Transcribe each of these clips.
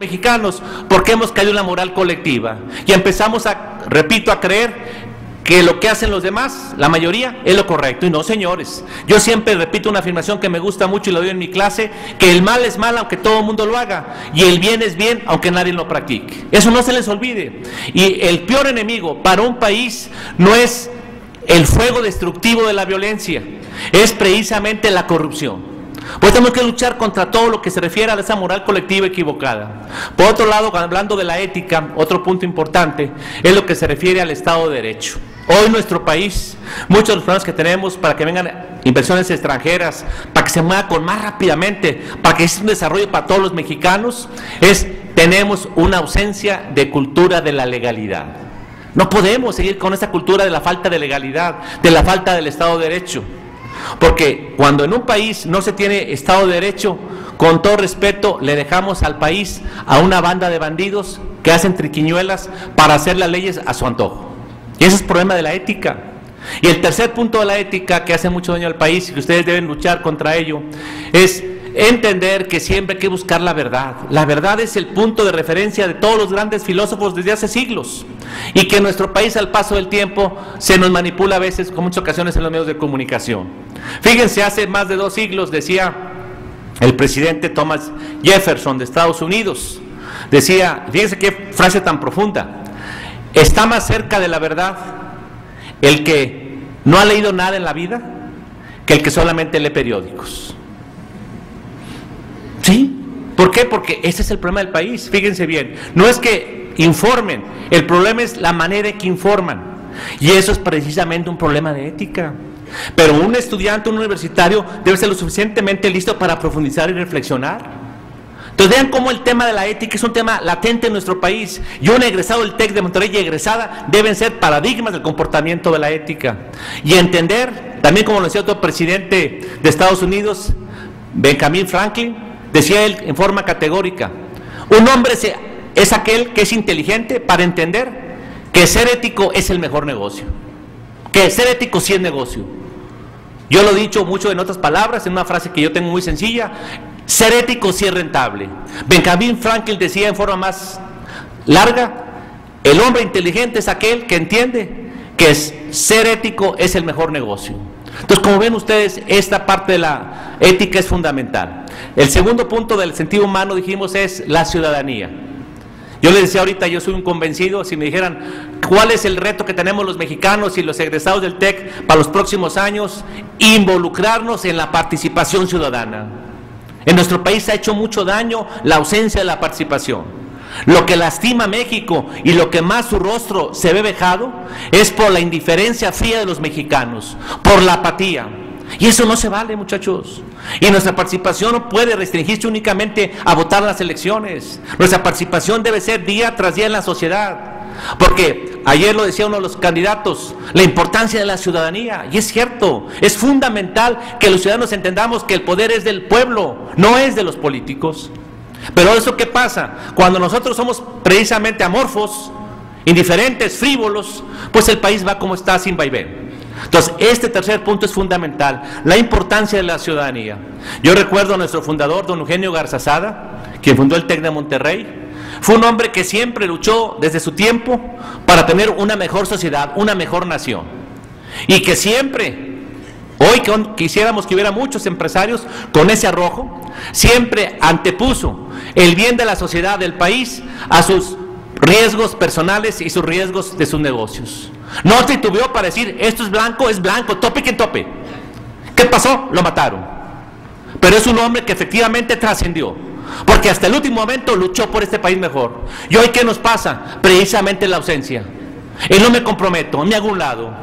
mexicanos, porque hemos caído en la moral colectiva y empezamos repito, a creer que lo que hacen los demás, la mayoría, es lo correcto. Y no, señores, yo siempre repito una afirmación que me gusta mucho y lo doy en mi clase, que el mal es mal aunque todo el mundo lo haga, y el bien es bien aunque nadie lo practique. Eso no se les olvide. Y el peor enemigo para un país no es el fuego destructivo de la violencia, es precisamente la corrupción. Pues tenemos que luchar contra todo lo que se refiere a esa moral colectiva equivocada. Por otro lado, hablando de la ética, otro punto importante es lo que se refiere al Estado de Derecho. Hoy en nuestro país, muchos de los problemas que tenemos para que vengan inversiones extranjeras, para que se mueva con más rápidamente, para que exista un desarrollo para todos los mexicanos, tenemos una ausencia de cultura de la legalidad. No podemos seguir con esa cultura de la falta de legalidad, de la falta del Estado de Derecho. Porque cuando en un país no se tiene Estado de Derecho, con todo respeto, le dejamos al país a una banda de bandidos que hacen triquiñuelas para hacer las leyes a su antojo. Y ese es el problema de la ética. Y el tercer punto de la ética que hace mucho daño al país y que ustedes deben luchar contra ello, es entender que siempre hay que buscar la verdad. La verdad es el punto de referencia de todos los grandes filósofos desde hace siglos, y que en nuestro país al paso del tiempo se nos manipula a veces, con muchas ocasiones, en los medios de comunicación. Fíjense, hace más de 2 siglos decía el presidente Thomas Jefferson de Estados Unidos, decía, fíjense qué frase tan profunda: está más cerca de la verdad el que no ha leído nada en la vida que el que solamente lee periódicos. ¿Sí? ¿Por qué? Porque ese es el problema del país. Fíjense bien, no es que informen, el problema es la manera en que informan, y eso es precisamente un problema de ética. Pero un estudiante, un universitario, debe ser lo suficientemente listo para profundizar y reflexionar. Entonces vean cómo el tema de la ética es un tema latente en nuestro país, y un egresado del TEC de Monterrey y egresada deben ser paradigmas del comportamiento de la ética, y entender, también como lo decía otro presidente de Estados Unidos, Benjamin Franklin, decía él en forma categórica: un hombre es aquel que es inteligente para entender que ser ético es el mejor negocio, que ser ético sí es negocio. Yo lo he dicho mucho en otras palabras, en una frase que yo tengo muy sencilla: ser ético sí es rentable. Benjamin Franklin decía en forma más larga: el hombre inteligente es aquel que entiende que ser ético es el mejor negocio. Entonces, como ven ustedes, esta parte de la ética es fundamental. El segundo punto del sentido humano, dijimos, es la ciudadanía. Yo les decía ahorita, yo soy un convencido. Si me dijeran cuál es el reto que tenemos los mexicanos y los egresados del TEC para los próximos años, involucrarnos en la participación ciudadana. En nuestro país ha hecho mucho daño la ausencia de la participación. Lo que lastima a México y lo que más su rostro se ve vejado es por la indiferencia fría de los mexicanos, por la apatía. Y eso no se vale, muchachos. Y nuestra participación no puede restringirse únicamente a votar en las elecciones. Nuestra participación debe ser día tras día en la sociedad. Porque ayer lo decía uno de los candidatos, la importancia de la ciudadanía, y es cierto, es fundamental que los ciudadanos entendamos que el poder es del pueblo, no es de los políticos. Pero eso, ¿qué pasa? Cuando nosotros somos precisamente amorfos, indiferentes, frívolos, pues el país va como está, sin vaivén. Entonces, este tercer punto es fundamental, la importancia de la ciudadanía. Yo recuerdo a nuestro fundador, don Eugenio Garzazada, quien fundó el TEC de Monterrey. Fue un hombre que siempre luchó desde su tiempo para tener una mejor sociedad, una mejor nación. Y que siempre, hoy quisiéramos que hubiera muchos empresarios con ese arrojo, siempre antepuso el bien de la sociedad, del país, a sus riesgos personales y sus riesgos de sus negocios. No titubeó para decir: esto es blanco, tope que tope. ¿Qué pasó? Lo mataron. Pero es un hombre que efectivamente trascendió, porque hasta el último momento luchó por este país mejor. ¿Y hoy qué nos pasa? Precisamente la ausencia. No me comprometo, me hago un lado.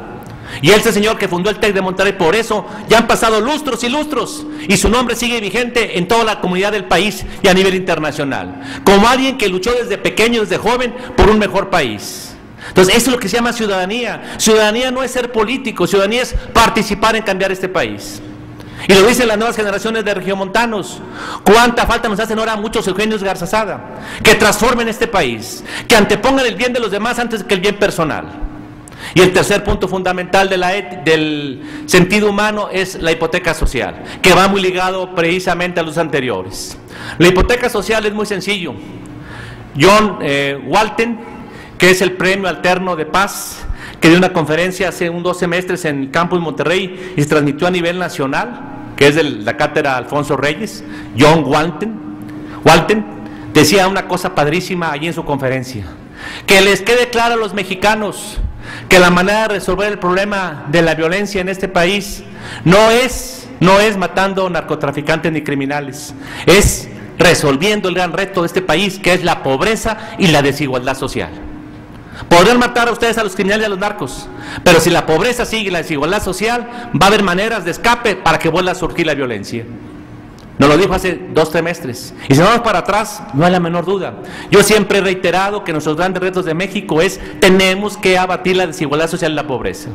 Y ese señor que fundó el TEC de Monterrey, por eso ya han pasado lustros y lustros, y su nombre sigue vigente en toda la comunidad del país y a nivel internacional, como alguien que luchó desde pequeño, desde joven, por un mejor país. Entonces, eso es lo que se llama ciudadanía. Ciudadanía no es ser político, ciudadanía es participar en cambiar este país. Y lo dicen las nuevas generaciones de regiomontanos. ¿Cuánta falta nos hacen ahora muchos Eugenios Garzazada? Que transformen este país, que antepongan el bien de los demás antes que el bien personal. Y el tercer punto fundamental del sentido humano es la hipoteca social, que va muy ligado precisamente a los anteriores. La hipoteca social es muy sencillo. John Walton, que es el Premio Alterno de Paz, que dio una conferencia hace 2 semestres en el campus Monterrey y se transmitió a nivel nacional, que es de la cátedra Alfonso Reyes. John Walton decía una cosa padrísima allí en su conferencia: que les quede claro a los mexicanos que la manera de resolver el problema de la violencia en este país no es matando narcotraficantes ni criminales, es resolviendo el gran reto de este país, que es la pobreza y la desigualdad social. Podrán matar a ustedes a los criminales y a los narcos, pero si la pobreza sigue y la desigualdad social, va a haber maneras de escape para que vuelva a surgir la violencia. Nos lo dijo hace 2 trimestres. Y si vamos para atrás, no hay la menor duda. Yo siempre he reiterado que nuestros grandes retos de México tenemos que abatir la desigualdad social y la pobreza.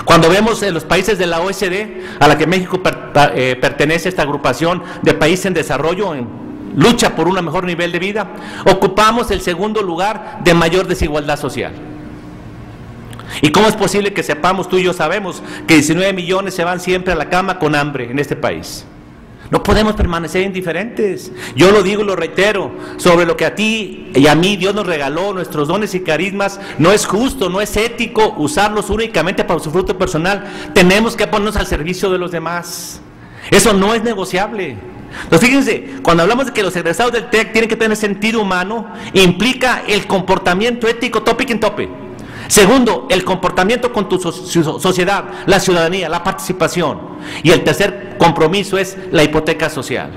Cuando vemos en los países de la OECD, a la que México pertenece, esta agrupación de países en desarrollo, en lucha por un mejor nivel de vida, ocupamos el 2º lugar de mayor desigualdad social. ¿Y cómo es posible que sepamos, tú y yo sabemos, que 19 millones se van siempre a la cama con hambre en este país? No podemos permanecer indiferentes. Yo lo digo y lo reitero: sobre lo que a ti y a mí Dios nos regaló, nuestros dones y carismas, no es justo, no es ético usarlos únicamente para su fruto personal. Tenemos que ponernos al servicio de los demás. Eso no es negociable. Entonces, fíjense, cuando hablamos de que los egresados del TEC tienen que tener sentido humano, implica el comportamiento ético tope y tope. Segundo, el comportamiento con tu sociedad, la ciudadanía, la participación. Y el tercer compromiso es la hipoteca social.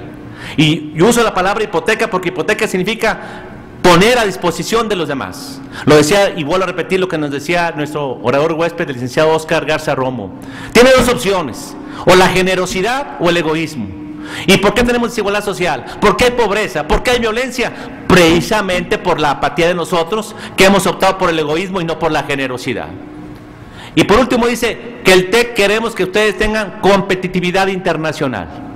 Y yo uso la palabra hipoteca porque hipoteca significa poner a disposición de los demás. Lo decía, y vuelvo a repetir lo que nos decía nuestro orador huésped, el licenciado Óscar Garza Romo. Tiene 2 opciones: o la generosidad o el egoísmo. ¿Y por qué tenemos desigualdad social? ¿Por qué hay pobreza? ¿Por qué hay violencia? Precisamente por la apatía de nosotros, que hemos optado por el egoísmo y no por la generosidad. Y por último dice que el TEC queremos que ustedes tengan competitividad internacional.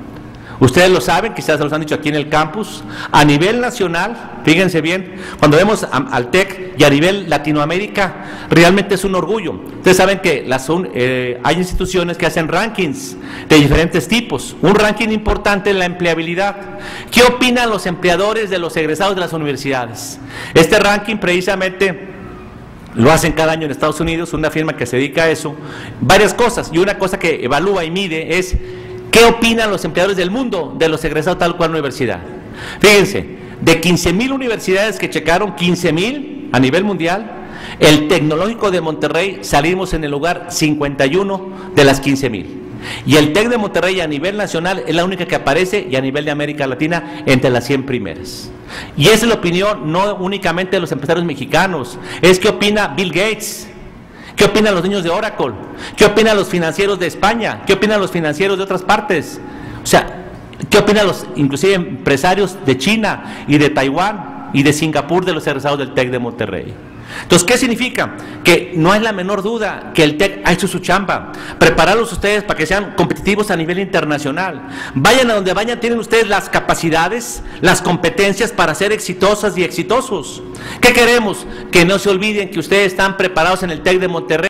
Ustedes lo saben, quizás se los han dicho aquí en el campus, a nivel nacional, fíjense bien, cuando vemos al TEC y a nivel Latinoamérica, realmente es un orgullo. Ustedes saben que hay instituciones que hacen rankings de diferentes tipos. Un ranking importante es la empleabilidad. ¿Qué opinan los empleadores de los egresados de las universidades? Este ranking precisamente lo hacen cada año en Estados Unidos, una firma que se dedica a eso. Varias cosas, y una cosa que evalúa y mide es: ¿qué opinan los empleadores del mundo de los egresados de tal cual universidad? Fíjense, de 15,000 universidades que checaron, 15,000 a nivel mundial, el Tecnológico de Monterrey salimos en el lugar 51 de las 15,000. Y el TEC de Monterrey a nivel nacional es la única que aparece, y a nivel de América Latina, entre las 100 primeras. Y esa es la opinión no únicamente de los empresarios mexicanos, es que opina Bill Gates. ¿Qué opinan los niños de Oracle? ¿Qué opinan los financieros de España? ¿Qué opinan los financieros de otras partes? O sea, ¿qué opinan los inclusive empresarios de China y de Taiwán y de Singapur, de los egresados del TEC de Monterrey? Entonces, ¿qué significa? Que no hay la menor duda que el TEC ha hecho su chamba, prepararlos ustedes para que sean competitivos a nivel internacional. Vayan a donde vayan, tienen ustedes las capacidades, las competencias para ser exitosas y exitosos. ¿Qué queremos? Que no se olviden que ustedes están preparados en el TEC de Monterrey.